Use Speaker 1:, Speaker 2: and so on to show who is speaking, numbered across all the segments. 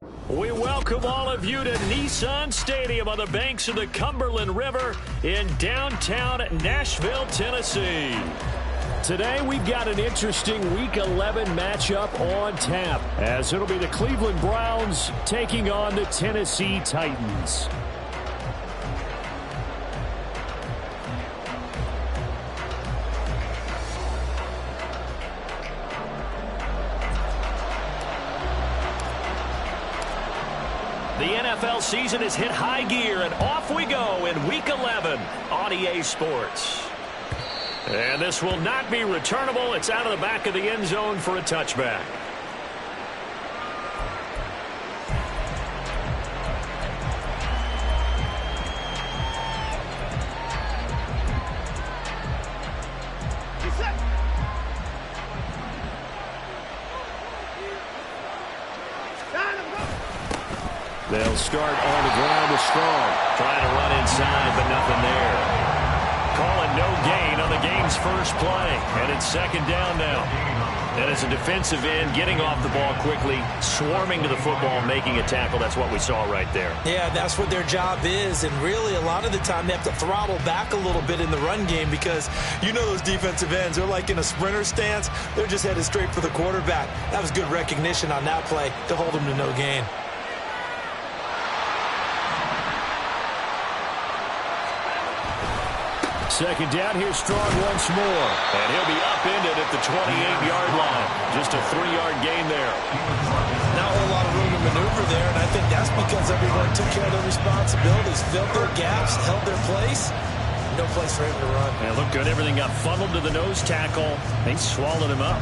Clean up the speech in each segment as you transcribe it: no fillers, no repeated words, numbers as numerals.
Speaker 1: We welcome all of you to Nissan Stadium on the banks of the Cumberland River in downtown Nashville, Tennessee. Today we've got an interesting Week 11 matchup on tap, as it'll be the Cleveland Browns taking on the Tennessee Titans. The NFL season has hit high gear, and off we go in Week 11 on EA Sports. And this will not be returnable. It's out of the back of the end zone for a touchback. They'll start on the ground with Strong. Trying to run inside, but nothing there. Calling no gain on the game's first play. And it's second down now. And as a defensive end, getting off the ball quickly, swarming to the football, making a tackle. That's what we saw right there.
Speaker 2: Yeah, that's what their job is. And really, a lot of the time, they have to throttle back a little bit in the run game because you know those defensive ends, they're like in a sprinter stance. They're just headed straight for the quarterback. That was good recognition on that play to hold them to no gain.
Speaker 1: Second down, here's Strong once more. And he'll be upended at the 28-yard line. Just a 3-yard gain there.
Speaker 2: Not a whole lot of room to maneuver there, and I think that's because everyone took care of their responsibilities, filled their gaps, held their place. No place for him to run.
Speaker 1: Yeah, looked good. Everything got funneled to the nose tackle. They swallowed him up.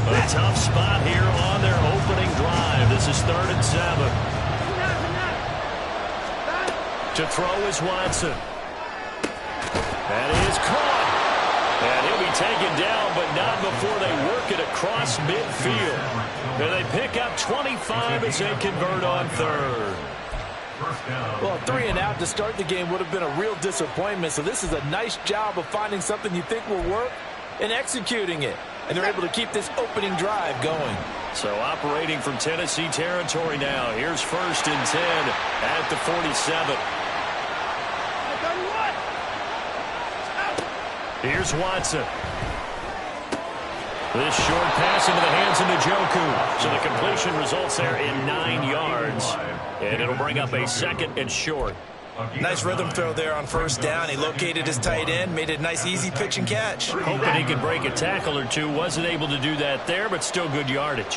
Speaker 1: A tough spot here on their opening drive. This is 3rd and 7. To throw is Watson. That is caught. And he'll be taken down, but not before they work it across midfield. And they pick up 25 as they convert on 3rd.
Speaker 2: Well, 3 and out to start the game would have been a real disappointment. So this is a nice job of finding something you think will work and executing it. And they're able to keep this opening drive going.
Speaker 1: So operating from Tennessee territory now. Here's 1st and 10 at the 47. Here's Watson. This short pass into the hands of Njoku. So the completion results there in 9 yards. And it'll bring up a 2nd and short.
Speaker 2: Nice rhythm throw there on 1st down. He located his tight end, made it a nice easy pitch and catch.
Speaker 1: Hoping he could break a tackle or two. Wasn't able to do that there, but still good yardage.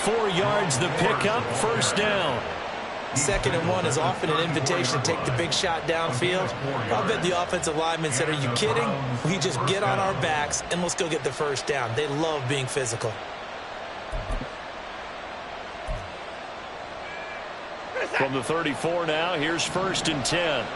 Speaker 1: Four yards the pickup, 1st down.
Speaker 2: 2nd and 1 is often an invitation to take the big shot downfield. I bet the offensive lineman said, are you kidding? We just get on our backs and let's go get the 1st down. They love being physical.
Speaker 1: From the 34 now, here's 1st and 10.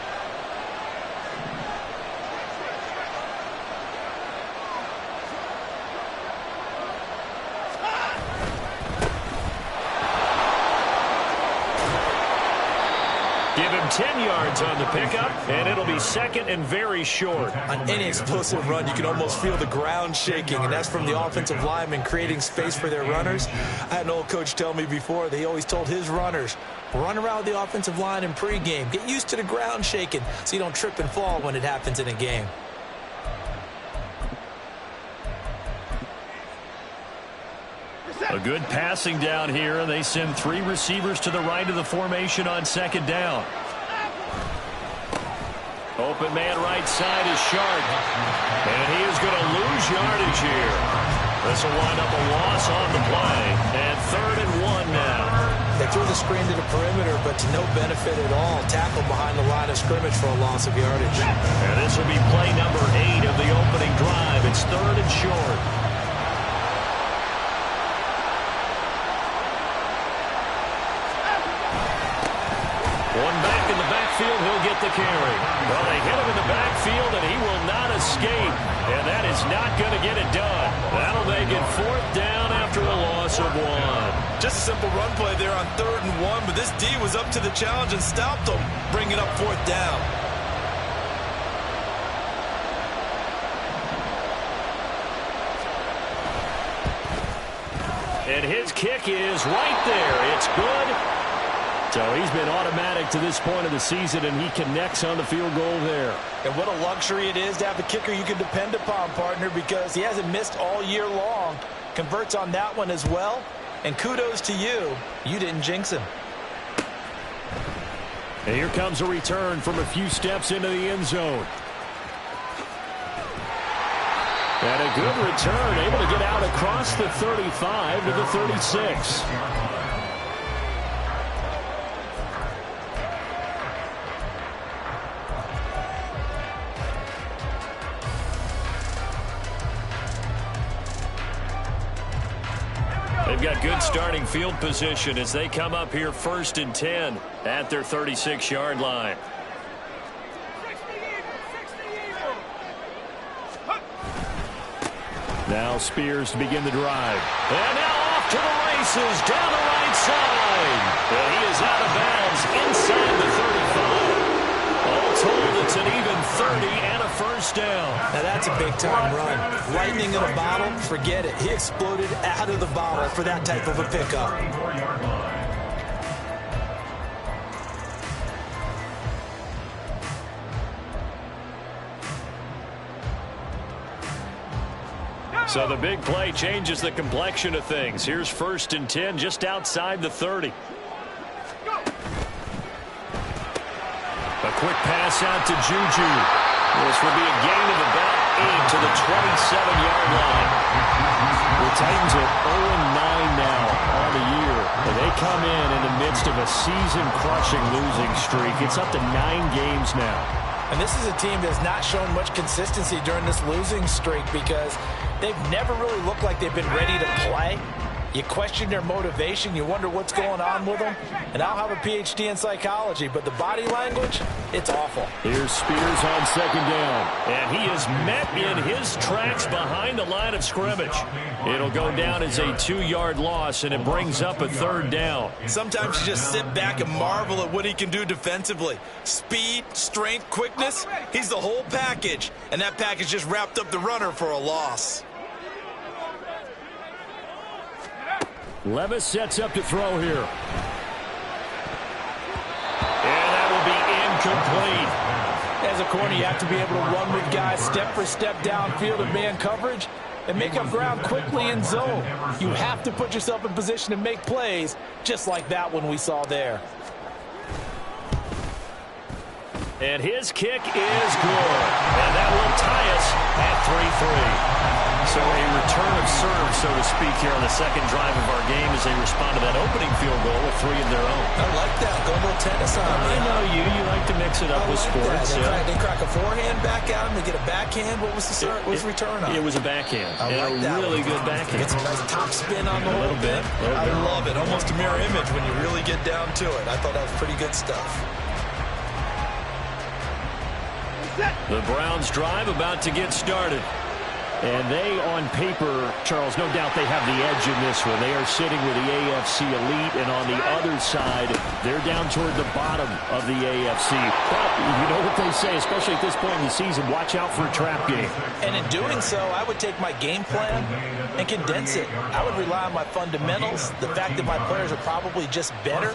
Speaker 1: Give him 10 yards on the pickup, and it'll be 2nd and very short.
Speaker 2: On any explosive run, you can almost feel the ground shaking, and that's from the offensive linemen creating space for their runners. I had an old coach tell me before, they always told his runners, run around the offensive line in pregame. Get used to the ground shaking so you don't trip and fall when it happens in a game.
Speaker 1: A good passing down here. They send 3 receivers to the right of the formation on 2nd down. Open man right side is Sharp. And he is going to lose yardage here. This will wind up a loss on the play. And 3rd and 1 now.
Speaker 2: They threw the screen to the perimeter, but to no benefit at all. Tackled behind the line of scrimmage for a loss of yardage.
Speaker 1: And this will be play number 8 of the opening drive. It's 3rd and short. One back in the backfield, he'll get the carry. Well, they hit him in the backfield, and he will not escape. And that is not going to get it done. That'll make it 4th down after a loss loss of 1.
Speaker 2: Just a simple run play there on 3rd and 1, but this D was up to the challenge and stopped them, bringing up 4th down.
Speaker 1: And his kick is right there. It's good. So he's been automatic to this point of the season, and he connects on the field goal there.
Speaker 2: And what a luxury it is to have a kicker you can depend upon, partner, because he hasn't missed all year long. Converts on that one as well. And kudos to you. You didn't jinx him.
Speaker 1: And here comes a return from a few steps into the end zone. And a good return, able to get out across the 35 to the 36. They've got good starting field position as they come up here 1st and 10 at their 36-yard line. Now Spears to begin the drive. And now off to the races down the right side. And he is out of bounds inside the 35. All told, it's an even 30 and a first down.
Speaker 2: Now that's a big-time run. Lightning in a bottle, forget it. He exploded out of the bottle for that type of a pickup.
Speaker 1: So the big play changes the complexion of things. Here's 1st and 10 just outside the 30. A quick pass out to Juju. This will be a gain of about 8 to the 27-yard line. The Titans are 0-9 now on the year. And they come in the midst of a season-crushing losing streak. It's up to 9 games now.
Speaker 2: And this is a team that's not shown much consistency during this losing streak because they've never really looked like they've been ready to play. You question their motivation. You wonder what's going on with them. And I'll have a PhD in psychology, but the body language, it's awful.
Speaker 1: Here's Spears on 2nd down. And he is met in his tracks behind the line of scrimmage. It'll go down as a 2-yard loss, and it brings up a 3rd down.
Speaker 2: Sometimes you just sit back and marvel at what he can do defensively. Speed, strength, quickness, he's the whole package. And that package just wrapped up the runner for a loss.
Speaker 1: Levis sets up to throw here. And that will be incomplete.
Speaker 2: As a corner, you have to be able to run with guys step for step downfield in man coverage and make up ground quickly in zone. You have to put yourself in position to make plays, just like that one we saw there.
Speaker 1: And his kick is good. And that will tie us at 3-3. So a return of serve, so to speak, here on the second drive of our game as they respond to that opening field goal with 3 of their own.
Speaker 2: I like that. Go a little tennis on me.
Speaker 1: I know you. You like to mix it up with sports.
Speaker 2: They crack a forehand back at him. They get a backhand. What was the return on?
Speaker 1: It was a backhand.
Speaker 2: I like that.
Speaker 1: Really good backhand.
Speaker 2: Get some nice top spin on the whole bit. I love it. Almost a mirror image when you really get down to it. I thought that was pretty good stuff.
Speaker 1: The Browns drive about to get started. And they, on paper, Charles, no doubt they have the edge in this one. They are sitting with the AFC elite, and on the other side, they're down toward the bottom of the AFC. But you know what they say, especially at this point in the season, watch out for a trap game.
Speaker 2: And in doing so, I would take my game plan and condense it. I would rely on my fundamentals, the fact that my players are probably just better,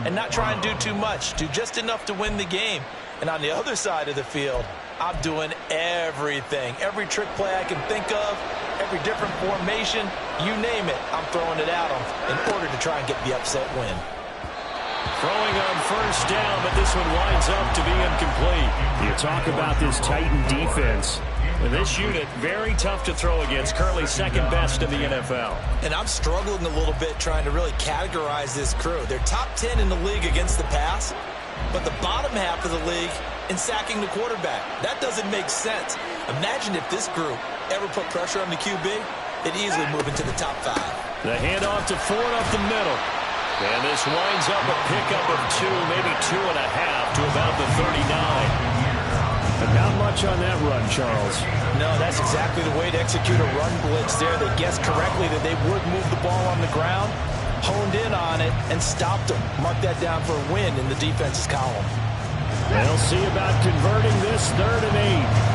Speaker 2: and not try and do too much, do just enough to win the game. And on the other side of the field, I'm doing everything. Every trick play I can think of, every different formation, you name it, I'm throwing it at them in order to try and get the upset win.
Speaker 1: Throwing on 1st down, but this one winds up to be incomplete. You talk about this Titan defense. This unit, very tough to throw against, currently 2nd best in the NFL.
Speaker 2: And I'm struggling a little bit trying to really categorize this crew. They're top 10 in the league against the pass, but the bottom half of the league in sacking the quarterback. That doesn't make sense. Imagine if this group ever put pressure on the QB, they'd easily move into the top 5.
Speaker 1: The handoff to Ford up the middle. And this winds up a pickup of 2, maybe 2.5 to about the 39. And not much on that run, Charles.
Speaker 2: No, that's exactly the way to execute a run blitz there. They guessed correctly that they would move the ball on the ground, honed in on it, and stopped them. Mark that down for a win in the defense's column.
Speaker 1: They'll see about converting this 3rd and 8.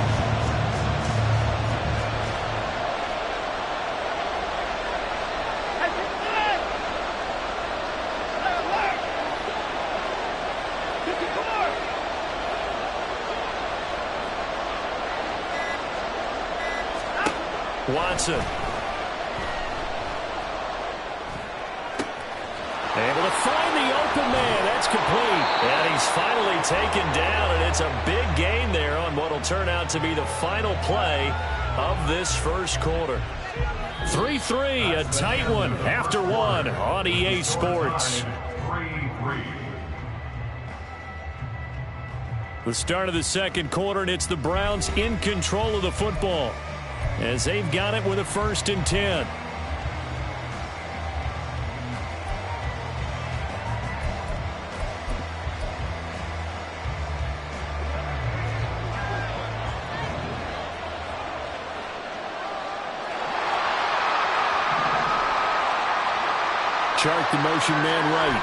Speaker 1: Watson. Able to find the open man. That's complete. And he's finally taken down, and it's a big gain there on what will turn out to be the final play of this first quarter. 3-3, a tight one after one on EA Sports. The start of the second quarter, and it's the Browns in control of the football as they've got it with a 1st and 10. Chart the motion man right.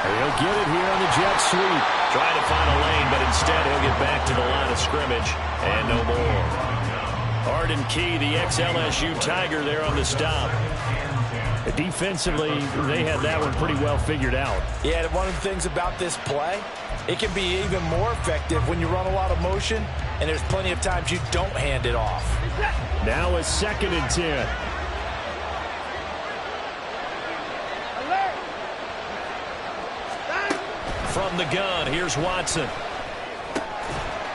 Speaker 1: He'll get it here on the jet sweep. Trying to find a lane, but instead he'll get back to the line of scrimmage and no more. Arden Key, the ex-LSU Tiger, there on the stop. Defensively, they had that one pretty well figured out.
Speaker 2: Yeah, one of the things about this play, it can be even more effective when you run a lot of motion, and there's plenty of times you don't hand it off.
Speaker 1: Now a 2nd and 10. From the gun, here's Watson.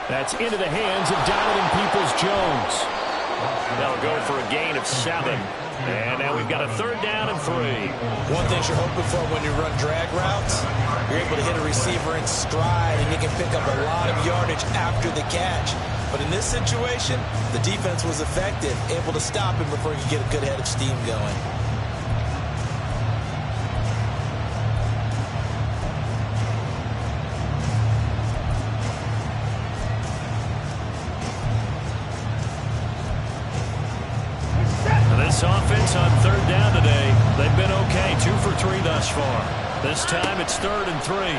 Speaker 1: That's into the hands of Donovan Peoples-Jones. They'll go for a gain of 7. And now we've got a 3rd down and 3.
Speaker 2: One thing you're hoping for when you run drag routes, you're able to hit a receiver in stride, and you can pick up a lot of yardage after the catch. But in this situation, the defense was effective, able to stop him before he could get a good head of steam going.
Speaker 1: Offense on 3rd down today. They've been okay, 2 for 3 thus far. This time it's 3rd and 3. Throwing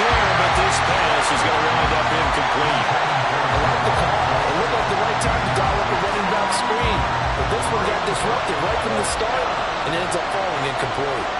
Speaker 1: there, but this pass is going to wind up incomplete.
Speaker 2: I like the call. It looked like the right time to dial up a running back screen. But this one got disrupted right from the start and ends up falling incomplete.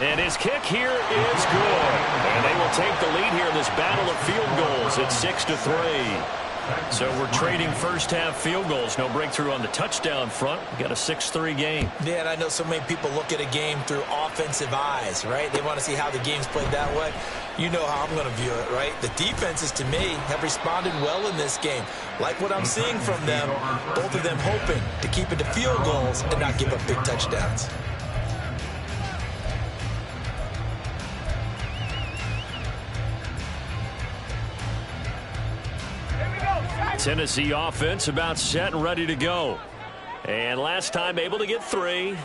Speaker 1: And his kick here is good. And they will take the lead here in this battle of field goals at 6-3. So we're trading first-half field goals. No breakthrough on the touchdown front. We've got a 6-3 game.
Speaker 2: Yeah, and I know so many people look at a game through offensive eyes, right? They want to see how the game's played that way. You know how I'm going to view it, right? The defenses, to me, have responded well in this game. Like what I'm seeing from them, both of them hoping to keep it to field goals and not give up big touchdowns.
Speaker 1: Tennessee offense about set and ready to go. And last time able to get 3.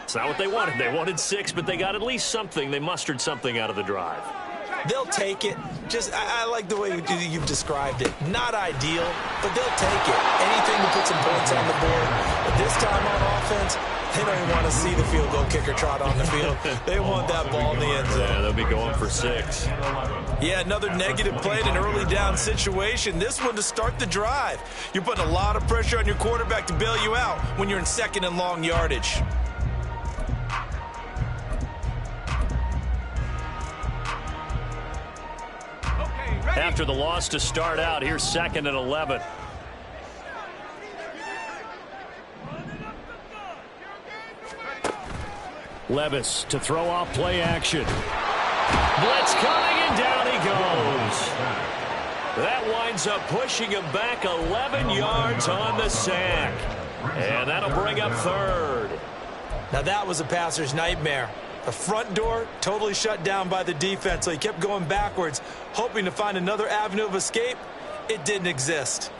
Speaker 1: It's not what they wanted. They wanted 6, but they got at least something. They mustered something out of the drive.
Speaker 2: They'll take it. I like the way you've described it. Not ideal, but they'll take it. Anything to put some points on the board. But this time on offense, they don't even want to see the field goal kicker trot on the field. They want that ball in the end zone.
Speaker 1: Yeah, they'll be going for 6.
Speaker 2: Yeah, another negative play in an early down situation. This one to start the drive. You're putting a lot of pressure on your quarterback to bail you out when you're in 2nd and long yardage.
Speaker 1: After the loss to start out, here's 2nd and 11. Levis to throw off play action. Blitz coming, and down he goes. That winds up pushing him back 11 yards on the sack. And that'll bring up 3rd.
Speaker 2: Now that was a passer's nightmare. The front door totally shut down by the defense, so he kept going backwards, hoping to find another avenue of escape. It didn't exist.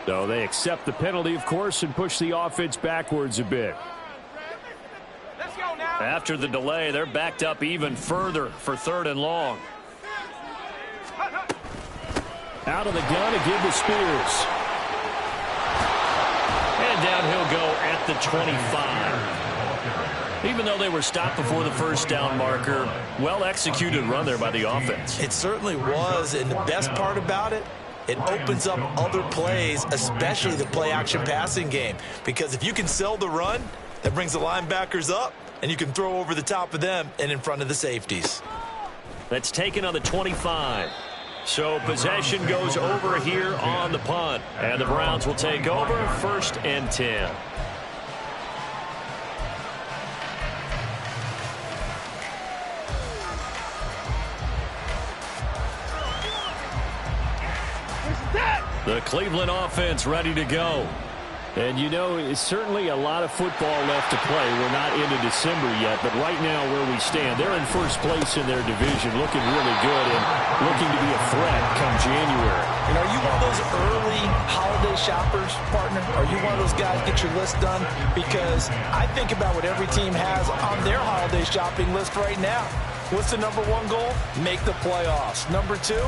Speaker 1: So they accept the penalty, of course, and push the offense backwards a bit.
Speaker 3: After the delay, they're backed up even further for 3rd and long.
Speaker 1: Out of the gun again to Spears.
Speaker 3: And down he'll go at the 25. Even though they were stopped before the first down marker, well-executed run there by the offense.
Speaker 2: It certainly was, and the best part about it, it opens up other plays, especially the play-action passing game. Because if you can sell the run, that brings the linebackers up, and you can throw over the top of them and in front of the safeties.
Speaker 3: That's taken on the 25. So possession goes over here on the punt. And the Browns will take over 1st and 10. The Cleveland offense ready to go.
Speaker 1: And, you know, it's certainly a lot of football left to play. We're not into December yet, but right now where we stand, they're in first place in their division, looking really good and looking to be a threat come January.
Speaker 2: And are you one of those early holiday shoppers, partner? Are you one of those guys get your list done? Because I think about what every team has on their holiday shopping list right now. What's the number 1 goal? Make the playoffs. Number 2,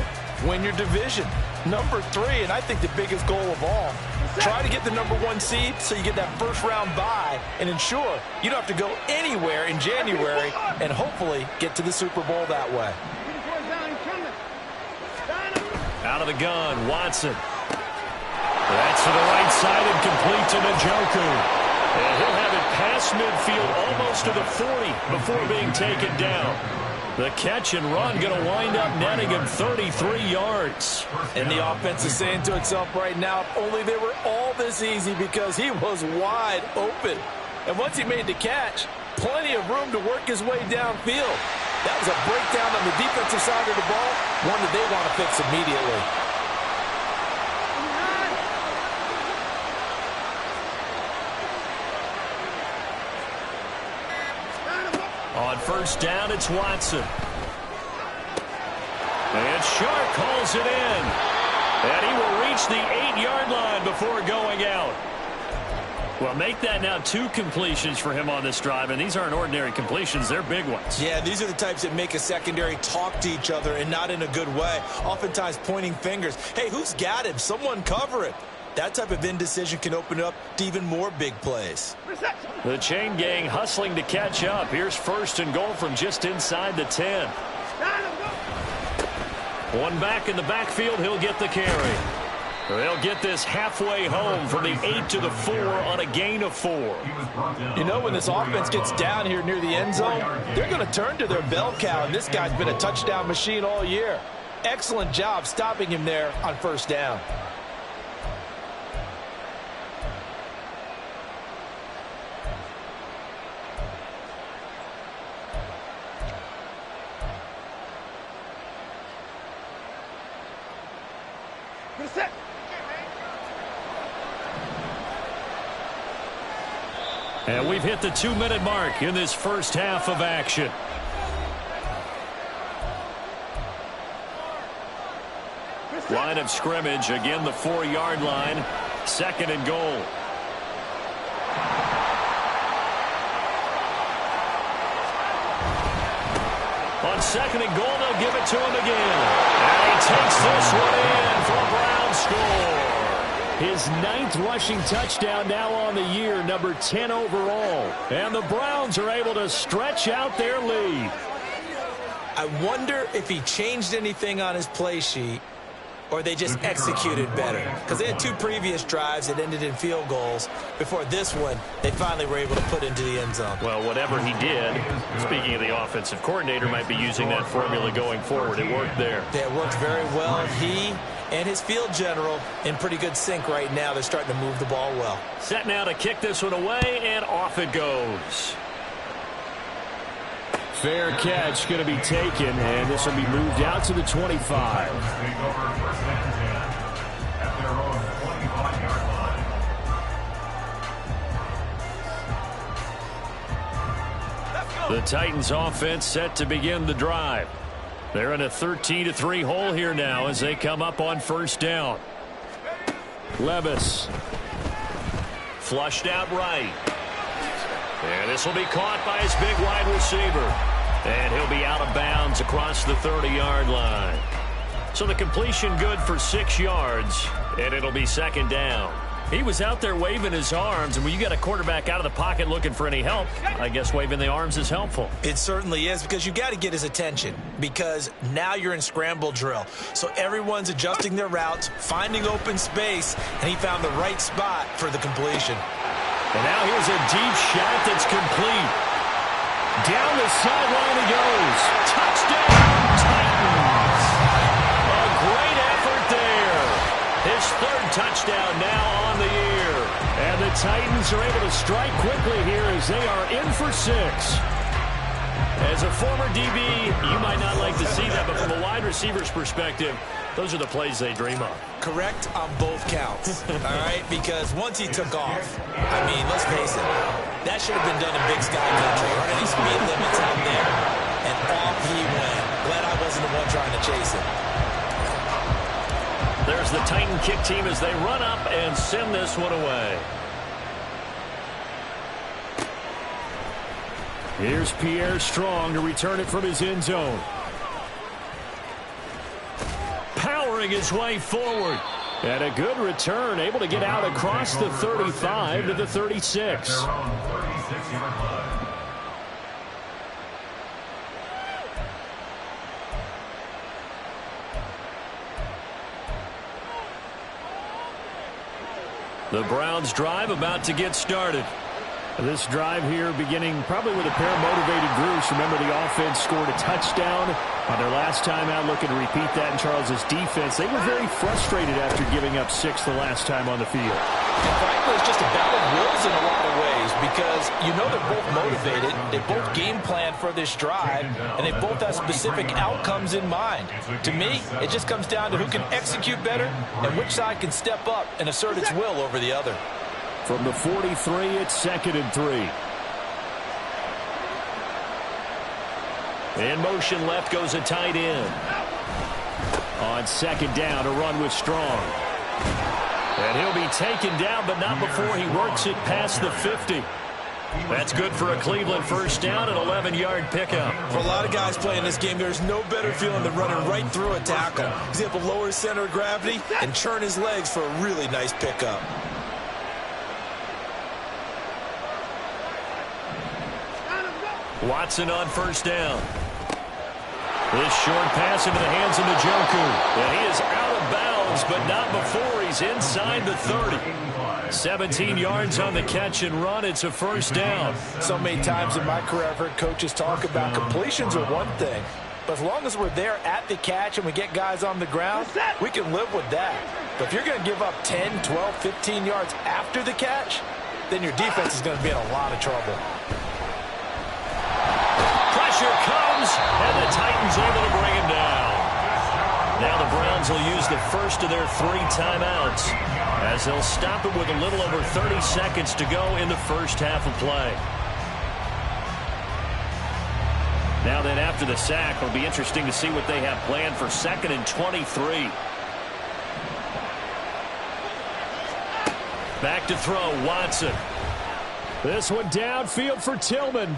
Speaker 2: win your division. Number 3, and I think the biggest goal of all, try to get the number 1 seed so you get that first-round bye and ensure you don't have to go anywhere in January and hopefully get to the Super Bowl that way.
Speaker 3: Out of the gun, Watson. That's to the right side and complete to Njoku. And he'll have it past midfield almost to the 40 before being taken down. The catch and run going to wind up netting him 33 yards.
Speaker 2: And the offense is saying to itself right now, if only they were all this easy, because he was wide open. And once he made the catch, plenty of room to work his way downfield. That was a breakdown on the defensive side of the ball, one that they want to fix immediately.
Speaker 3: On first down, it's Watson. And Shark calls it in. And he will reach the 8-yard line before going out. Well, make that now 2 completions for him on this drive, and these aren't ordinary completions. They're big ones.
Speaker 2: Yeah, these are the types that make a secondary talk to each other, and not in a good way. Oftentimes pointing fingers. Hey, who's got him? Someone cover it. That type of indecision can open up to even more big plays.
Speaker 3: The chain gang hustling to catch up. Here's 1st and goal from just inside the 10. One back in the backfield. He'll get the carry. They'll get this halfway home from the 8 to the 4 on a gain of 4.
Speaker 2: You know, when this offense gets down here near the end zone, they're going to turn to their bell cow, and this guy's been a touchdown machine all year. Excellent job stopping him there on first down.
Speaker 1: And we've hit the 2-minute mark in this first half of action.
Speaker 3: Line of scrimmage, again the 4-yard line. 2nd and goal. On 2nd and goal, they'll give it to him again. And he takes this one in for a Brown score.
Speaker 1: His 9th rushing touchdown now on the year, number 10 overall. And the Browns are able to stretch out their lead.
Speaker 2: I wonder if he changed anything on his play sheet, or they just executed better. Because they had 2 previous drives that ended in field goals. Before this one, they finally were able to put into the end zone.
Speaker 3: Well, whatever he did, speaking of the offensive coordinator, might be using that formula going forward. It worked there.
Speaker 2: Yeah, it worked very well. He and his field general in pretty good sync right now. They're starting to move the ball well.
Speaker 3: Set now to kick this one away, and off it goes.
Speaker 1: Fair catch going to be taken, and this will be moved out to the 25.
Speaker 3: The Titans offense set to begin the drive. They're in a 13-3 hole here now as they come up on first down.
Speaker 1: Levis.
Speaker 3: Flushed out right. And this will be caught by his big wide receiver. And he'll be out of bounds across the 30-yard line. So the completion good for 6 yards, and it'll be second down.
Speaker 1: He was out there waving his arms, and when you got a quarterback out of the pocket looking for any help, I guess waving the arms is helpful.
Speaker 2: It certainly is, because you got to get his attention, because now you're in scramble drill. So everyone's adjusting their routes, finding open space, and he found the right spot for the completion.
Speaker 1: And now here's a deep shot that's complete. Down the sideline he goes. Touchdown, Titans. A great effort there. His third touchdown now on the year. And the Titans are able to strike quickly here as they are in for 6. As a former DB, you might not like to see that, but from a wide receiver's perspective, those are the plays they dream of.
Speaker 2: Correct on both counts, all right? Because once he took off, I mean, let's face it, that should have been done in Big Sky Country. Or any speed limits out there, and off he went. Glad I wasn't the one trying to chase him.
Speaker 1: There's the Titan kick team as they run up and send this one away. Here's Pierre Strong to return it from his end zone. Powering his way forward. And a good return, able to get out across the 35 to the 36. The Browns drive about to get started. This drive here beginning probably with a pair of motivated groups. Remember, the offense scored a touchdown on their last time out, looking to repeat that in Charles's defense. They were very frustrated after giving up 6 the last time on the field.
Speaker 2: And frankly, it's just a battle of wills in a lot of ways, because you know they're both motivated, they both game plan for this drive, and they both have specific outcomes in mind. To me, it just comes down to who can execute better and which side can step up and assert its will over the other.
Speaker 1: From the 43, it's 2nd and 3. In motion left goes a tight end. On second down, a run with Strong. And he'll be taken down, but not before he works it past the 50. That's good for a Cleveland first down, an 11-yard pickup.
Speaker 2: For a lot of guys playing this game, there's no better feeling than running right through a tackle. He's able to lower his center of gravity and churn his legs for a really nice pickup.
Speaker 1: Watson on first down. This short pass into the hands of Njoku. And he is out of bounds, but not before he's inside the 30. 17 yards on the catch and run. It's a first down.
Speaker 2: So many times in my career, I've heard coaches talk about completions are one thing. But as long as we're there at the catch and we get guys on the ground, we can live with that. But if you're going to give up 10, 12, 15 yards after the catch, then your defense is going to be in a lot of trouble.
Speaker 1: Pressure comes, and the Titans able to bring him down. Now the Browns will use the first of their 3 timeouts as they'll stop it with a little over 30 seconds to go in the first half of play. Now then, after the sack, it'll be interesting to see what they have planned for 2nd and 23. Back to throw, Watson. This one downfield for Tillman.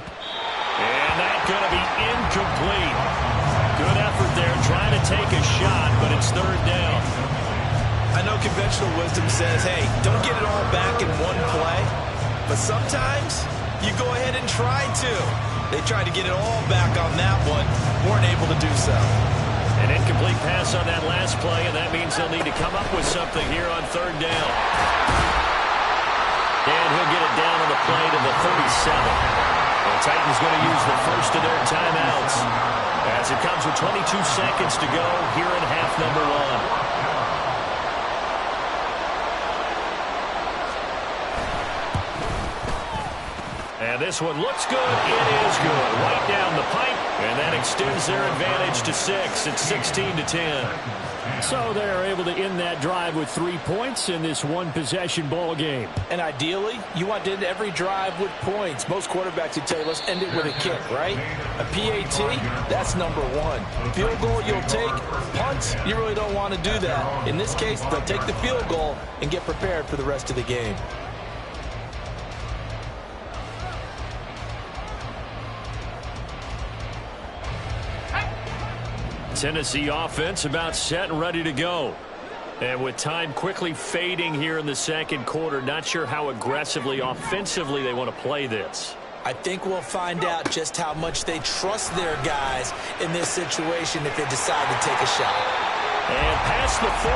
Speaker 1: And that's going to be incomplete. Good effort there, trying to take a shot, but it's 3rd down.
Speaker 2: I know conventional wisdom says, hey, don't get it all back in one play. But sometimes you go ahead and try to. They tried to get it all back on that one. Weren't able to do so.
Speaker 1: An incomplete pass on that last play, and that means they'll need to come up with something here on 3rd down. And he'll get it down on the play to the 37. The Titans going to use the first of their timeouts as it comes with 22 seconds to go here in half number 1. And this one looks good. It is good. Right down the pipe, and that extends their advantage to 6. It's 16-10. So they're able to end that drive with 3 points in this one-possession ball game.
Speaker 2: And ideally, you want to end every drive with points. Most quarterbacks would tell you, let's end it with a kick, right? A PAT, that's number one. Field goal you'll take. Punts, you really don't want to do that. In this case, they'll take the field goal and get prepared for the rest of the game.
Speaker 1: Tennessee offense about set and ready to go. And with time quickly fading here in the second quarter, not sure how aggressively, offensively they want to play this.
Speaker 2: I think we'll find out just how much they trust their guys in this situation if they decide to take a shot.
Speaker 1: And past the 40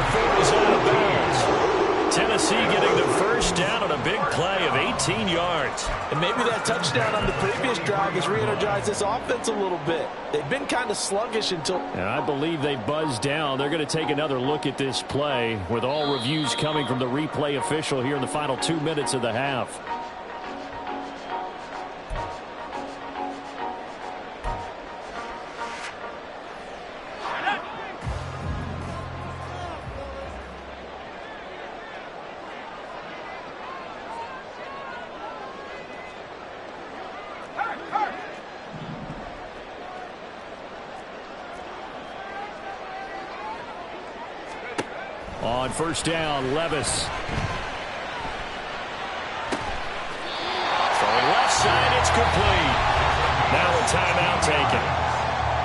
Speaker 1: before he's out of bounds. Tennessee getting the first down on a big play of 18 yards.
Speaker 2: And maybe that touchdown on the previous drive has re-energized this offense a little bit. They've been kind of sluggish until...
Speaker 1: And I believe they buzzed down. They're going to take another look at this play with all reviews coming from the replay official here in the final 2 minutes of the half. On first down, Levis. Throwing left side, it's complete. Now a timeout taken.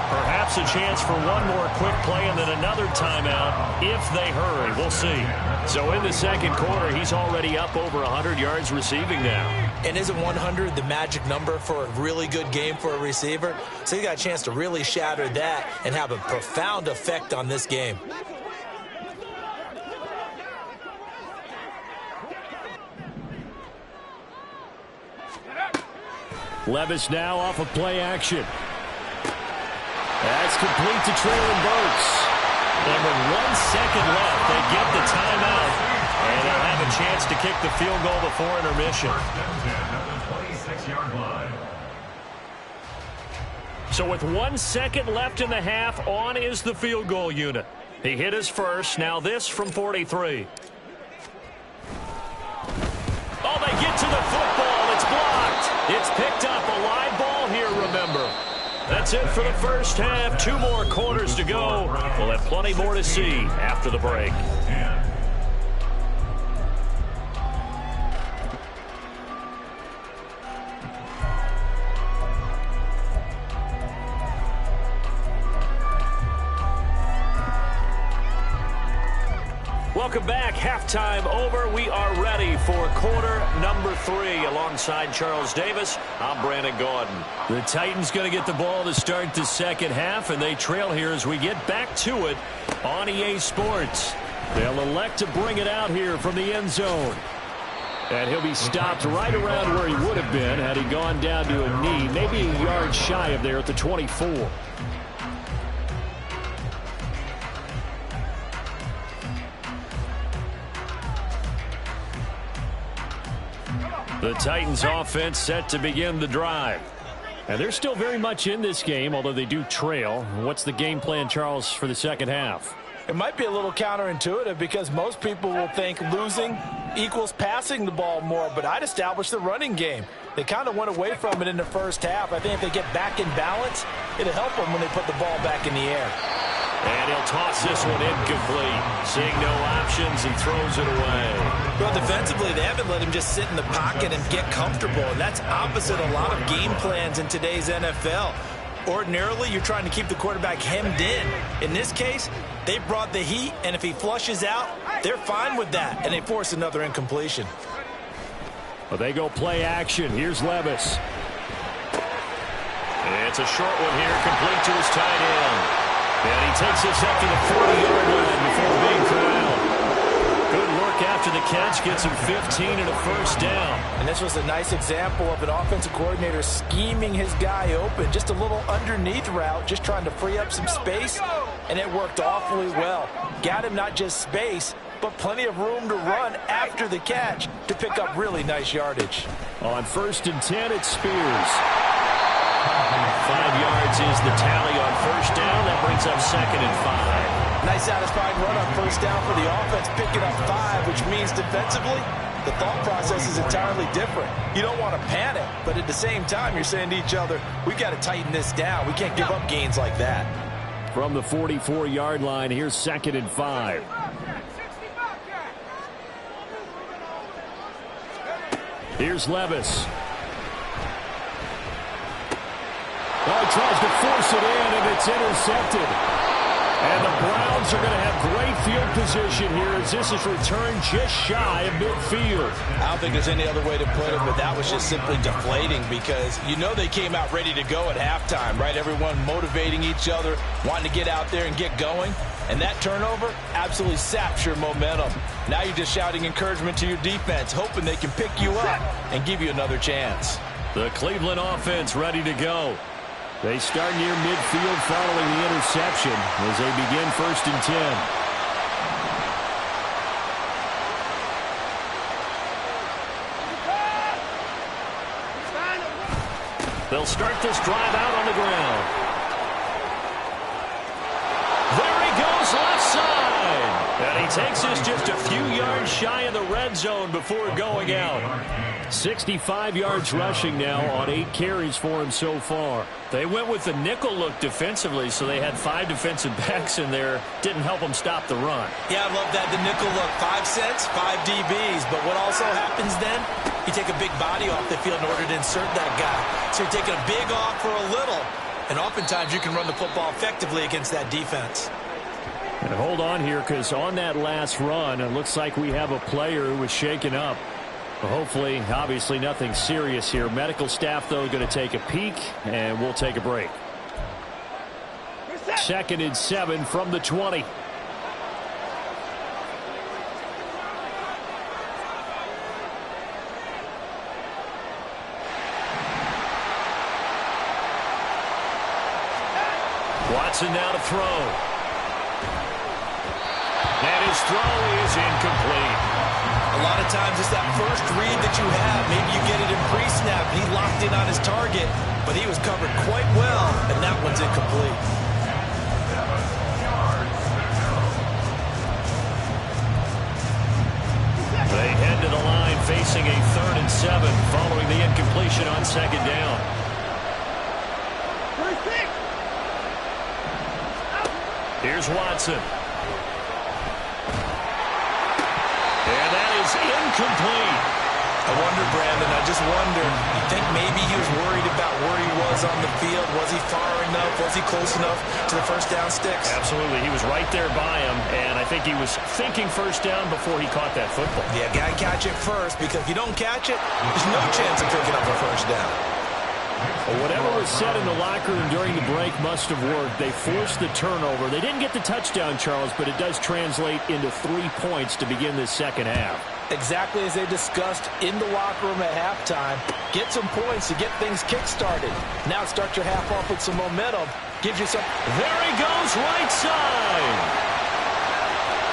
Speaker 1: Perhaps a chance for one more quick play and then another timeout if they hurry. We'll see. So in the second quarter, he's already up over 100 yards receiving now.
Speaker 2: And isn't 100 the magic number for a really good game for a receiver? So you got a chance to really shatter that and have a profound effect on this game.
Speaker 1: Levis now off of play action. That's complete to Traylon Burks. And with 1 second left, they get the timeout. And they'll have a chance to kick the field goal before intermission. So with 1 second left in the half, on is the field goal unit. He hit his first. Now this from 43. Oh, they get to the football. It's blocked. It's picked up. A live ball here, remember. That's it for the first half. 2 more quarters to go. We'll have plenty more to see after the break. Welcome back. Halftime over. We are ready for quarter number 3. Alongside Charles Davis, I'm Brandon Gaudin. The Titans going to get the ball to start the second half, and they trail here as we get back to it on EA Sports. They'll elect to bring it out here from the end zone. And he'll be stopped right around where he would have been had he gone down to a knee, maybe a yard shy of there at the 24. The Titans offense set to begin the drive. And they're still very much in this game, although they do trail. What's the game plan, Charles, for the second half?
Speaker 2: It might be a little counterintuitive because most people will think losing equals passing the ball more, but I'd establish the running game. They kind of went away from it in the first half. I think if they get back in balance, it'll help them when they put the ball back in the air.
Speaker 1: And he'll toss this one incomplete. Seeing no options, he throws it away.
Speaker 2: Well, defensively, they haven't let him just sit in the pocket and get comfortable, and that's opposite a lot of game plans in today's NFL. Ordinarily, you're trying to keep the quarterback hemmed in. In this case, they brought the heat, and if he flushes out, they're fine with that, and they force another incompletion.
Speaker 1: Well, they go play action. Here's Levis. It's a short one here, complete to his tight end. And he takes this up to the 40-yard line before being corralled. Good work after the catch, gets him 15 and a first down.
Speaker 2: And this was a nice example of an offensive coordinator scheming his guy open. Just a little underneath route, just trying to free up some space, and it worked awfully well. Got him not just space, but plenty of room to run after the catch to pick up really nice yardage.
Speaker 1: On 1st and 10, it's Spears. 5 yards is the tally on first down. That brings up 2nd and 5.
Speaker 2: Nice satisfying run on first down for the offense, picking up 5, which means defensively, the thought process is entirely different. You don't want to panic, but at the same time, you're saying to each other, we've got to tighten this down. We can't give up gains like that.
Speaker 1: From the 44-yard line, here's 2nd and 5. Here's Levis. Oh, he tries to force it in, and it's intercepted. And the Browns are going to have great field position here as this is returned just shy of midfield.
Speaker 2: I don't think there's any other way to put it, but that was just simply deflating because you know they came out ready to go at halftime, right? Everyone motivating each other, wanting to get out there and get going. And that turnover absolutely saps your momentum. Now you're just shouting encouragement to your defense, hoping they can pick you up and give you another chance.
Speaker 1: The Cleveland offense ready to go. They start near midfield following the interception as they begin 1st and 10. They'll start this drive out on the ground. There he goes left side. And he takes us just a few yards shy of the red zone before going out. 65 yards rushing now on 8 carries for him so far. They went with the nickel look defensively, so they had 5 defensive backs in there. Didn't help them stop the run.
Speaker 2: Yeah, I love that, the nickel look. 5 cents, 5 DBs. But what also happens then, you take a big body off the field in order to insert that guy. So you're taking a big off for a little. And oftentimes you can run the football effectively against that defense.
Speaker 1: And hold on here, because on that last run, it looks like we have a player who was shaken up. Hopefully, obviously nothing serious here. Medical staff, though, going to take a peek, and we'll take a break. 2nd and 7 from the 20. Watson now to throw. And his throw is incomplete.
Speaker 2: A lot of times it's that first read that you have. Maybe you get it in pre-snap. He locked in on his target, but he was covered quite well, and that one's incomplete.
Speaker 1: They head to the line facing a 3rd and 7 following the incompletion on 2nd down. Here's Watson. And that is incomplete.
Speaker 2: I wonder, Brandon, I just wonder, you think maybe he was worried about where he was on the field? Was he far enough? Was he close enough to the first down sticks?
Speaker 1: Absolutely. He was right there by him, and I think he was thinking first down before he caught that football.
Speaker 2: Yeah, got to catch it first, because if you don't catch it, there's no chance of picking up a first down.
Speaker 1: Well, whatever was said in the locker room during the break must have worked. They forced the turnover. They didn't get the touchdown, Charles, but it does translate into 3 points to begin this second half.
Speaker 2: Exactly as they discussed in the locker room at halftime. Get some points to get things kick-started. Now start your half off with some momentum. Gives you some...
Speaker 1: There he goes, right side.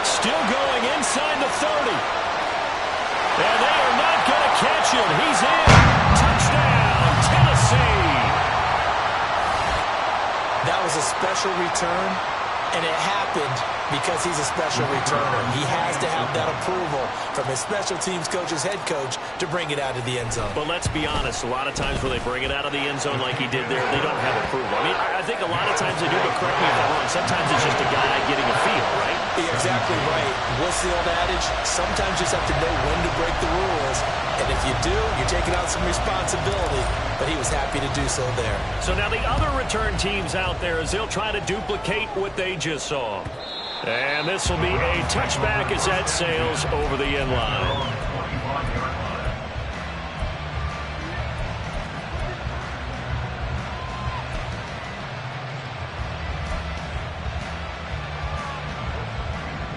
Speaker 1: Still going inside the 30. And they are not going to catch him. He's in. Touchdown, Tennessee.
Speaker 2: That was a special return, and it happened because he's a special returner. He has to have that approval from his special teams coach's head coach to bring it out of the end zone.
Speaker 1: But let's be honest, a lot of times when they bring it out of the end zone like he did there, they don't have approval. I mean, I think a lot of times they do, but correct me if I'm wrong, sometimes it's just a guy getting a feel, right?
Speaker 2: You're exactly right. What's the old adage? Sometimes you just have to know when to break the rules. And if you do, you're taking on some responsibility. But he was happy to do so there.
Speaker 1: So now the other return teams out there as they'll try to duplicate what they just saw. And this will be a touchback as that sails over the end line.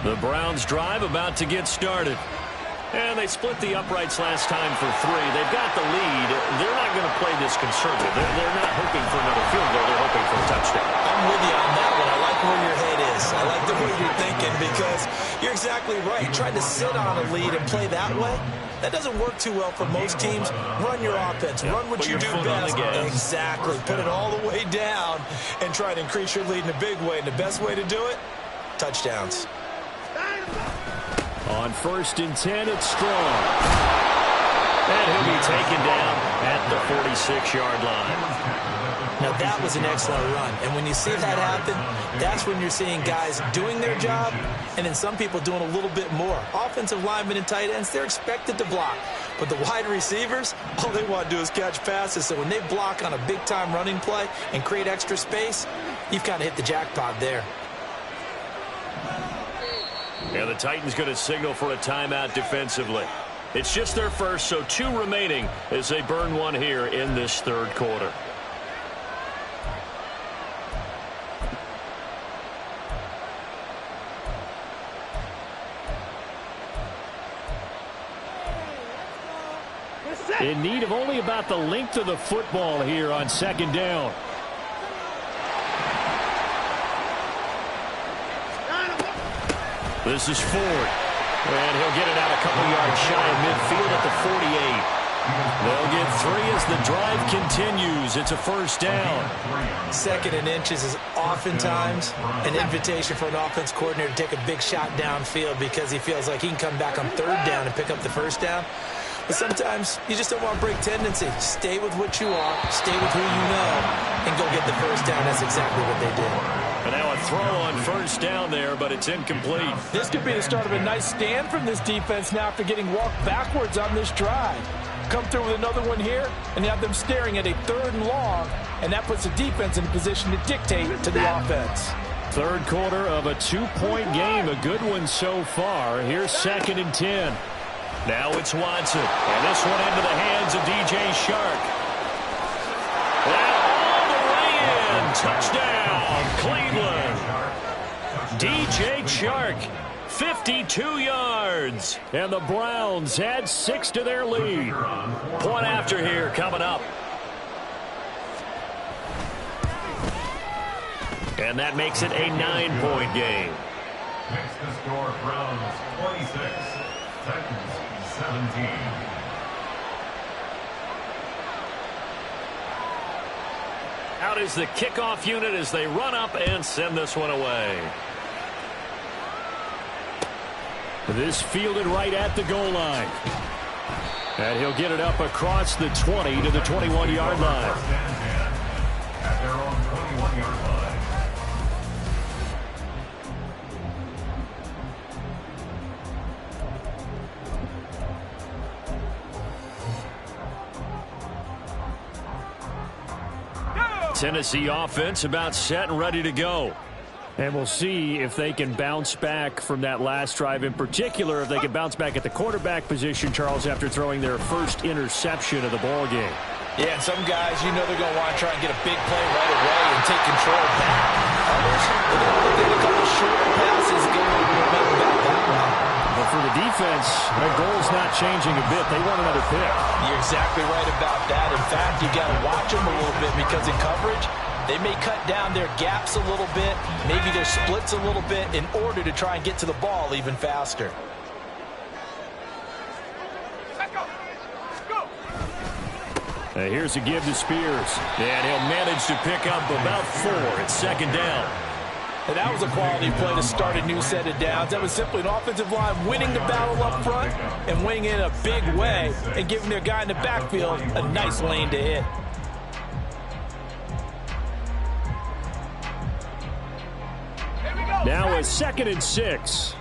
Speaker 1: The Browns drive about to get started. And they split the uprights last time for 3. They've got the lead. They're not going to play this conservative. They're not hoping for another field goal. They're hoping for a touchdown.
Speaker 2: I'm with you on that one. I like where your head is. I like the way you're thinking because you're exactly right. Trying to sit on a lead and play that way, that doesn't work too well for most teams. Run your offense. Run what you do best. Exactly. Put it all the way down and try to increase your lead in a big way. And the best way to do it, touchdowns.
Speaker 1: On 1st and 10, it's Strong. And he'll be taken down at the 46-yard line.
Speaker 2: Now, that was an excellent run. And when you see that happen, that's when you're seeing guys doing their job and then some people doing a little bit more. Offensive linemen and tight ends, they're expected to block. But the wide receivers, all they want to do is catch passes. So when they block on a big-time running play and create extra space, you've kind of hit the jackpot there.
Speaker 1: Yeah, the Titans going to signal for a timeout defensively. It's just their first, so 2 remaining as they burn one here in this 3rd quarter. In need of only about the length of the football here on 2nd down. This is Ford. And he'll get it out a couple yards shy of midfield at the 48. They'll get 3 as the drive continues. It's a 1st down.
Speaker 2: 2nd and inches is oftentimes an invitation for an offense coordinator to take a big shot downfield because he feels like he can come back on 3rd down and pick up the 1st down. But sometimes you just don't want to break tendency. Stay with what you are, stay with who you know, and go get the 1st down. That's exactly what they did.
Speaker 1: And now a throw on 1st down there, but it's incomplete.
Speaker 4: This could be the start of a nice stand from this defense now after getting walked backwards on this drive. Come through with another one here, and you have them staring at a 3rd and long, and that puts the defense in a position to dictate to the offense.
Speaker 1: 3rd quarter of a 2-point game, a good one so far. Here's 2nd and 10. Now it's Watson, and this one into the hands of DJ Shark. And all the way in, touchdown, Cleveland. DJ Shark, 52 yards, and the Browns add 6 to their lead. Point after here coming up. And that makes it a 9-point game.
Speaker 5: Makes the score Browns 26, Titans 17.
Speaker 1: Out is the kickoff unit as they run up and send this one away. This fielded right at the goal line. And he'll get it up across the 20 to the 21-yard line.
Speaker 5: At their own 21-yard line.
Speaker 1: Tennessee offense about set and ready to go. And we'll see if they can bounce back from that last drive. In particular, if they can bounce back at the quarterback position, Charles, after throwing their first interception of the ball game.
Speaker 4: Yeah, and some guys, you know they're going to want to try and get a big play right away and take control back. Others, they're going to get a couple short passes and get a little momentum back that way.
Speaker 1: But for the defense, their goal's not changing a bit. They want another pick.
Speaker 4: You're exactly right about that. In fact, you got to watch them a little bit because in coverage, they may cut down their gaps a little bit, maybe their splits a little bit in order to try and get to the ball even faster.
Speaker 1: Here's a give to Spears. And he'll manage to pick up about 4 at 2nd down.
Speaker 4: And that was a quality play to start a new set of downs. That was simply an offensive line winning the battle up front and winning it in a big way and giving their guy in the backfield a nice lane to hit.
Speaker 1: Now a 2nd and 6.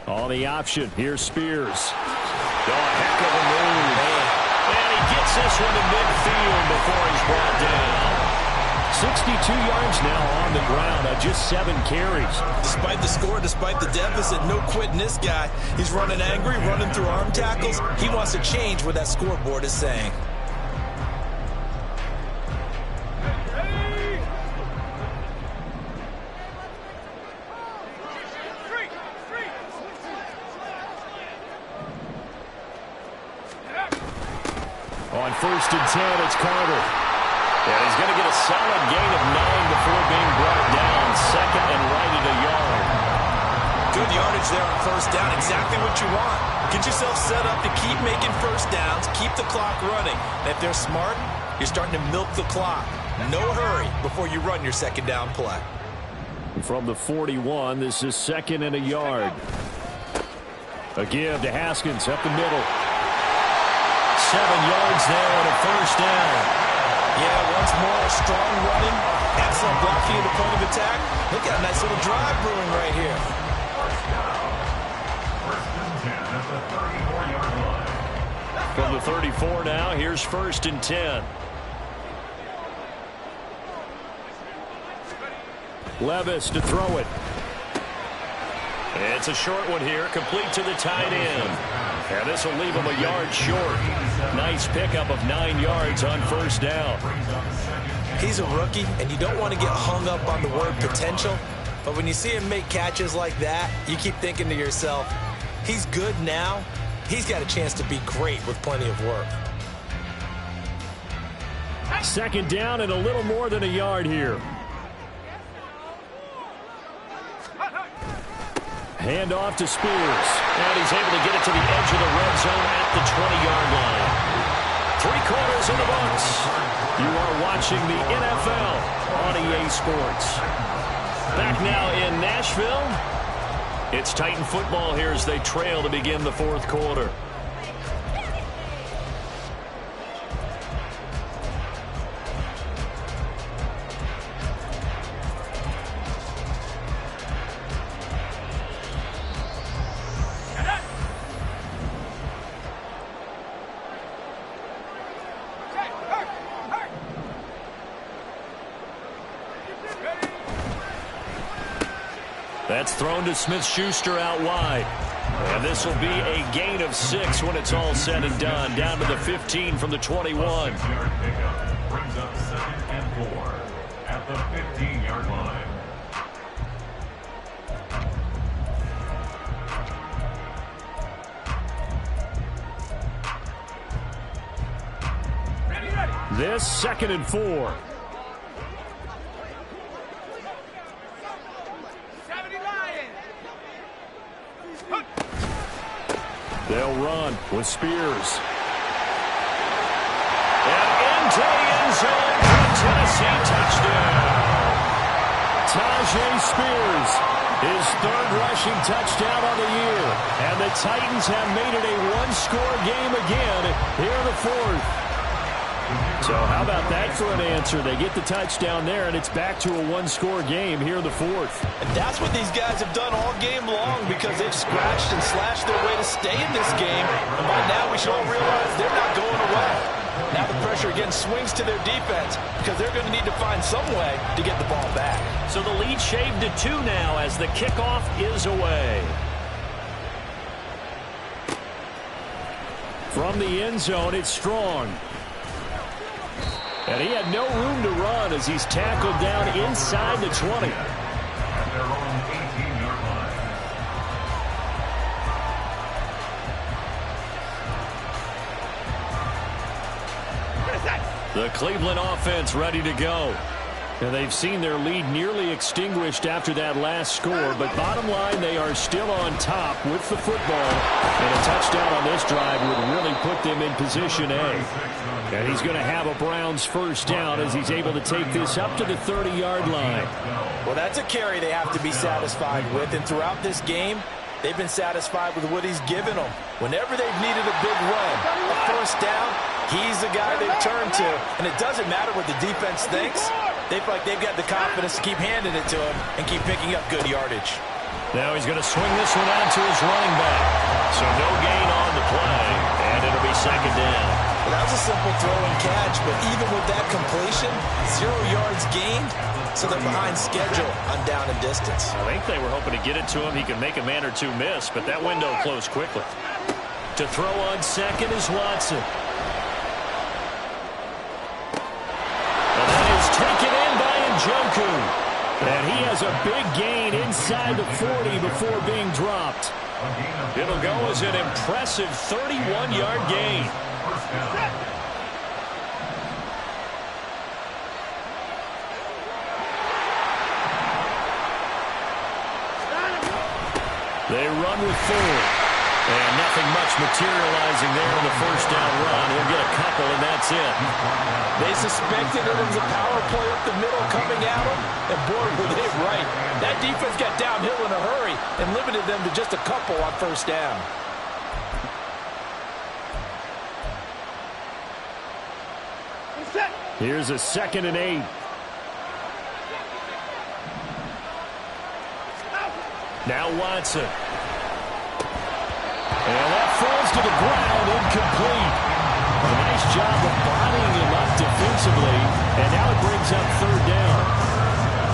Speaker 1: On the option, here's Spears. Oh, heck of a move. And he gets this one to midfield before he's brought down. 62 yards now on the ground on just 7 carries.
Speaker 2: Despite the score, despite the deficit, no quitting this guy. He's running angry, running through arm tackles. He wants to change what that scoreboard is saying.
Speaker 1: On 1st and 10, it's Carter. And he's going to get a solid gain of 9 before being brought down. 2nd and right at a yard.
Speaker 2: Good yardage there on 1st down. Exactly what you want. Get yourself set up to keep making 1st downs, keep the clock running. And if they're smart, you're starting to milk the clock. No hurry before you run your second down play.
Speaker 1: From the 41, this is 2nd and a yard. A give to Haskins up the middle. 7 yards there and a first down.
Speaker 2: Yeah, once more, strong running, excellent blocking at the point of attack. Look at a nice little drive brewing right here.
Speaker 1: From the 34 now, here's 1st and 10. Levis to throw it. It's a short one here, complete to the tight end. And this will leave him a yard short. Nice pickup of 9 yards on first down.
Speaker 2: He's a rookie, and you don't want to get hung up on the word potential. But when you see him make catches like that, you keep thinking to yourself, he's good now. He's got a chance to be great with plenty of work.
Speaker 1: 2nd down and a little more than a yard here. Hand off to Spears. And he's able to get it to the edge of the red zone at the 20-yard line. 3 quarters in the books. You are watching the NFL on EA Sports. Back now in Nashville. It's Titan football here as they trail to begin the 4th quarter. That's thrown to Smith-Schuster out wide. And this will be a gain of 6 when it's all said and done. Down to the 15 from the 21.
Speaker 5: Brings up 2nd and 4 at the 15-yard line.
Speaker 1: This 2nd and 4. They'll run with Spears. And into the end zone for a Tennessee touchdown. Tajay Spears, his 3rd rushing touchdown of the year. And the Titans have made it a 1-score game again here in the 4th. So how about that for an answer? They get the touchdown there, and it's back to a 1-score game here in the 4th.
Speaker 2: And that's what these guys have done all game long because they've scratched and slashed their way to stay in this game. And by now we should all realize they're not going away. Now the pressure again swings to their defense because they're going to need to find some way to get the ball back.
Speaker 1: So the lead shaved to 2 now as the kickoff is away. From the end zone, it's Strong. And he had no room to run as he's tackled down inside the 20.
Speaker 5: At their own 18-yard line.
Speaker 1: The Cleveland offense ready to go. And they've seen their lead nearly extinguished after that last score. But bottom line, they are still on top with the football. And a touchdown on this drive would really put them in position A. And he's going to have a Browns first down as he's able to take this up to the 30-yard line.
Speaker 2: Well, that's a carry they have to be satisfied with. And throughout this game, they've been satisfied with what he's given them. Whenever they've needed a big run, a first down, he's the guy they've turned to. And it doesn't matter what the defense thinks. They feel like they've got the confidence to keep handing it to him and keep picking up good yardage.
Speaker 1: Now he's going to swing this one out to his running back. So no gain on the play, and it'll be 2nd down.
Speaker 2: Well, that was a simple throw and catch, but even with that completion, 0 yards gained, so they're behind schedule on down and distance.
Speaker 1: I think they were hoping to get it to him. He could make a man or two miss, but that window closed quickly. To throw on 2nd is Watson. And that is taken in by Njoku. And he has a big gain inside the 40 before being dropped. It'll go as an impressive 31-yard gain. They run with 4. And nothing much materializing there in the first down run. He'll get a couple, and that's it.
Speaker 4: They suspected it was a power play up the middle coming at them, and boy, were they right. That defense got downhill in a hurry and limited them to just a couple on first down.
Speaker 1: Here's a 2nd and 8. Now Watson. And that falls to the ground, incomplete. A nice job of bodying him up defensively, and now it brings up 3rd down.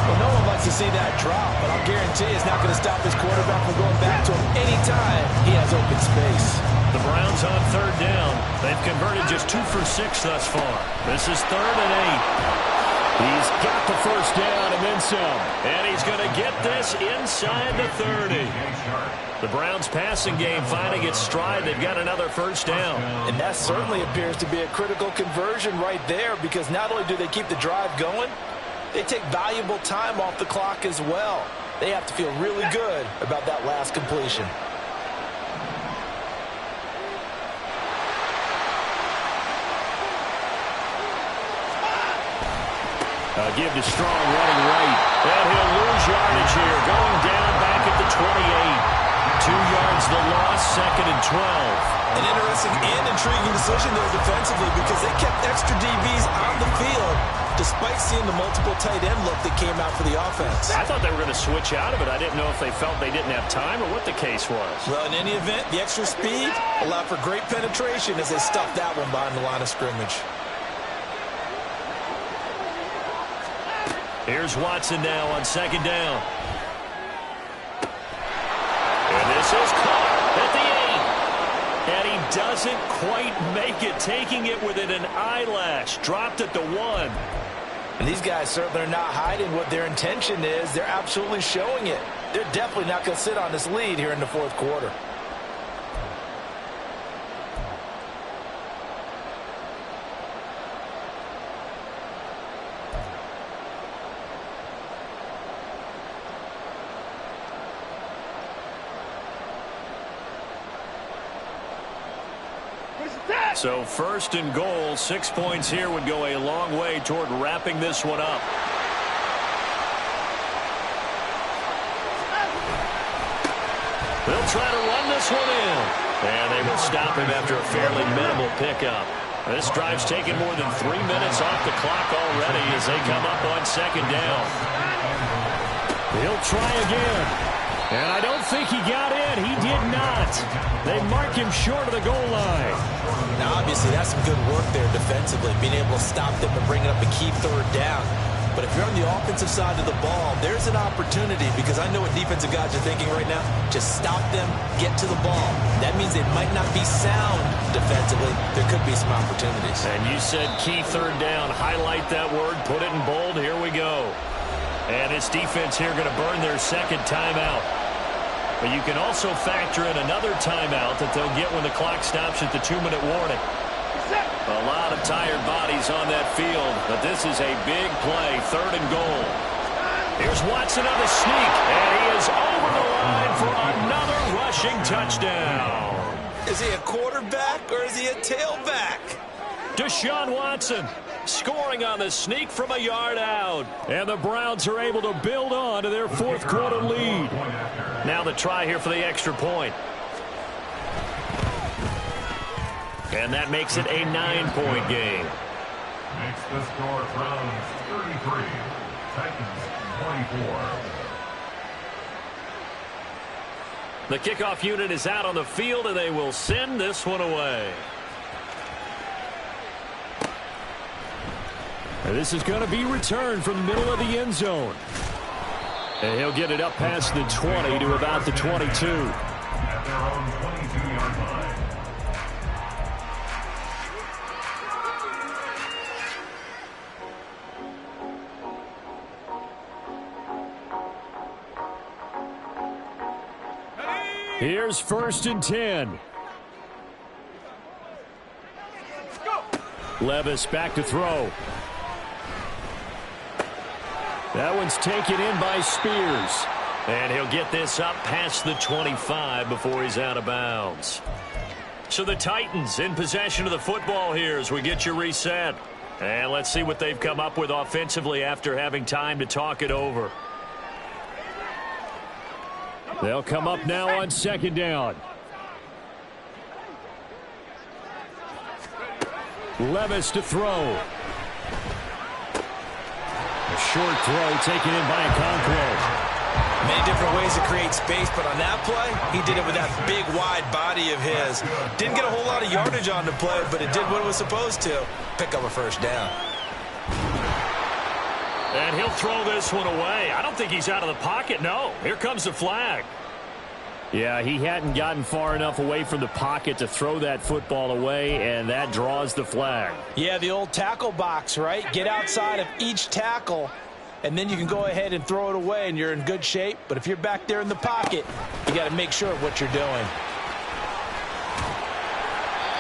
Speaker 4: Well, no one likes to see that drop, but I'll guarantee it's not going to stop his quarterback from going back to him anytime he has open space.
Speaker 1: The Browns on 3rd down. They've converted just 2 for 6 thus far. This is 3rd and 8. He's got the first down and then some. And he's going to get this inside the 30. The Browns passing game finding its stride. They've got another first down.
Speaker 4: And that certainly appears to be a critical conversion right there, because not only do they keep the drive going, they take valuable time off the clock as well. They have to feel really good about that last completion.
Speaker 1: Give to Strong running right. And he'll lose yardage here. Going down back at the 28. 2 yards the loss, 2nd and 12.
Speaker 4: An interesting and intriguing decision there defensively, because they kept extra DBs on the field despite seeing the multiple tight end look that came out for the offense.
Speaker 1: I thought they were going to switch out of it. I didn't know if they felt they didn't have time or what the case was.
Speaker 4: Well, in any event, the extra speed allowed for great penetration as they stuffed that one behind the line of scrimmage.
Speaker 1: Here's Watson now on 2nd down. And this is caught at the 8. And he doesn't quite make it, taking it within an eyelash. Dropped at the 1.
Speaker 4: And these guys certainly are not hiding what their intention is. They're absolutely showing it. They're definitely not going to sit on this lead here in the 4th quarter.
Speaker 1: So 1st and goal, 6 points here would go a long way toward wrapping this one up. They'll try to run this one in. And they will stop him after a fairly minimal pickup. This drive's taken more than 3 minutes off the clock already as they come up on 2nd down. He'll try again. And I don't think he got in. He did not. They mark him short of the goal line.
Speaker 4: Now, obviously, that's some good work there defensively, being able to stop them and bring up a key 3rd down. But if you're on the offensive side of the ball, there's an opportunity, because I know what defensive guys are thinking right now. Just stop them, get to the ball. That means they might not be sound defensively. There could be some opportunities.
Speaker 1: And you said key 3rd down. Highlight that word. Put it in bold. Here we go. And this defense here going to burn their 2nd timeout. But you can also factor in another timeout that they'll get when the clock stops at the 2-minute warning. A lot of tired bodies on that field, but this is a big play, 3rd and goal. Here's Watson on the sneak, and he is over the line for another rushing touchdown.
Speaker 4: Is he a quarterback or is he a tailback?
Speaker 1: Deshaun Watson scoring on the sneak from a yard out. And the Browns are able to build on to their 4th quarter lead. Now the try here for the extra point. And that makes it a 9-point game.
Speaker 5: Makes the score Browns 33, Titans 24.
Speaker 1: The kickoff unit is out on the field, and they will send this one away. And this is going to be returned from the middle of the end zone. And he'll get it up past the 20 to about the 22.
Speaker 5: At their own 22-yard line.
Speaker 1: Here's 1st and 10. Levis back to throw. That one's taken in by Spears. And he'll get this up past the 25 before he's out of bounds. So the Titans in possession of the football here as we get you reset. And let's see what they've come up with offensively after having time to talk it over. They'll come up now on second down. Levis to throw. A short throw taken in by Okonkwo.
Speaker 2: Many different ways to create space, but on that play, he did it with that big, wide body of his. Didn't get a whole lot of yardage on the play, but it did what it was supposed to. Pick up a first down.
Speaker 1: And he'll throw this one away. I don't think he's out of the pocket, no. Here comes the flag. Yeah, he hadn't gotten far enough away from the pocket to throw that football away, and that draws the flag.
Speaker 4: Yeah, the old tackle box, right? Get outside of each tackle, and then you can go ahead and throw it away, and you're in good shape. But if you're back there in the pocket, you got to make sure of what you're doing.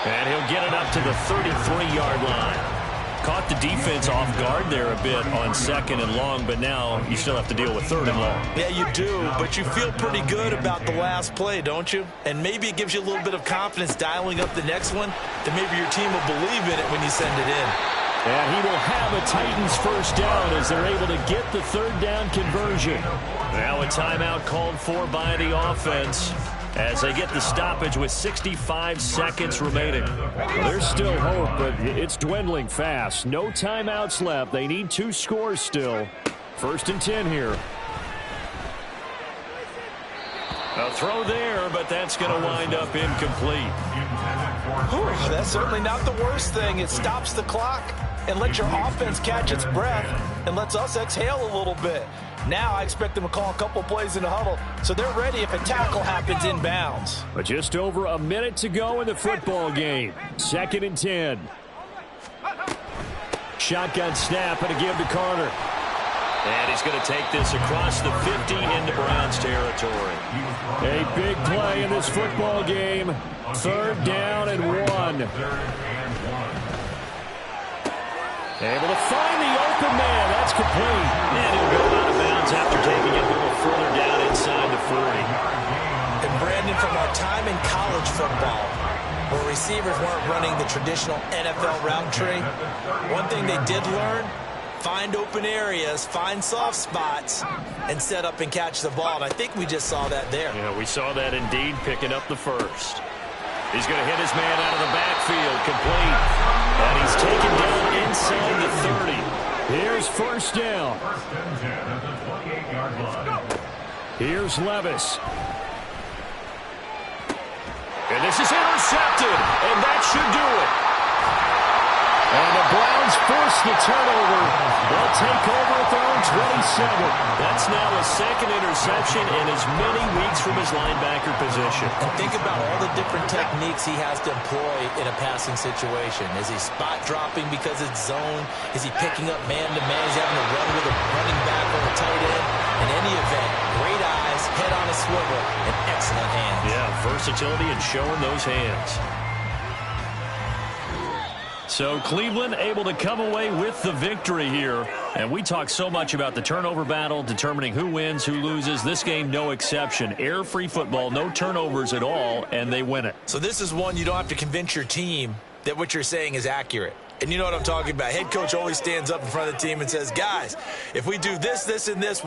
Speaker 1: And he'll get it up to the 33-yard line. Caught the defense off guard there a bit on second and long, but now you still have to deal with third and long.
Speaker 2: Yeah, you do, but you feel pretty good about the last play, don't you? And maybe it gives you a little bit of confidence dialing up the next one, that maybe your team will believe in it when you send it in.
Speaker 1: And he will have a Titans first down as they're able to get the third down conversion. Now a timeout called for by the offense as they get the stoppage with 65 seconds remaining. Well, there's still hope, but it's dwindling fast. No timeouts left. They need 2 scores still. First and 10 here. A throw there, but that's going to wind up incomplete.
Speaker 4: Whew, that's certainly not the worst thing. It stops the clock and lets your offense catch its breath and lets us exhale a little bit. Now I expect them to call a couple plays in the huddle, so they're ready if a tackle happens inbounds.
Speaker 1: But just over a minute to go in the football game. Second and 10. Shotgun snap and a give to Carter. And he's going to take this across the 50 into Browns territory. A big play in this football game. Third down and 1. Able to find the open man. That's complete. And he'll go out of bounds after taking it a little further down inside the 40.
Speaker 2: And Brandon, from our time in college football, where receivers weren't running the traditional NFL route tree, one thing they did learn, find open areas, find soft spots, and set up and catch the ball. And I think we just saw that there.
Speaker 1: Yeah, we saw that indeed, picking up the first. He's going to hit his man out of the backfield, complete. And he's taken down inside the 30. Here's first down. Here's Levis. And this is intercepted, and that should do it. And the Browns force the turnover. They'll take over at their own 27. That's now a second interception in as many weeks from his linebacker position.
Speaker 2: And think about all the different techniques he has to employ in a passing situation. Is he spot dropping because it's zone? Is he picking up man-to-man? Is he having to run with a running back or a tight end? In any event, great eyes, head on a swivel, and excellent hands.
Speaker 1: Yeah, versatility and showing those hands. So Cleveland able to come away with the victory here. And we talk so much about the turnover battle, determining who wins, who loses. This game, no exception. Error-free football, no turnovers at all, and they win it.
Speaker 2: So this is one you don't have to convince your team that what you're saying is accurate. And you know what I'm talking about. Head coach always stands up in front of the team and says, guys, if we do this, this, and this,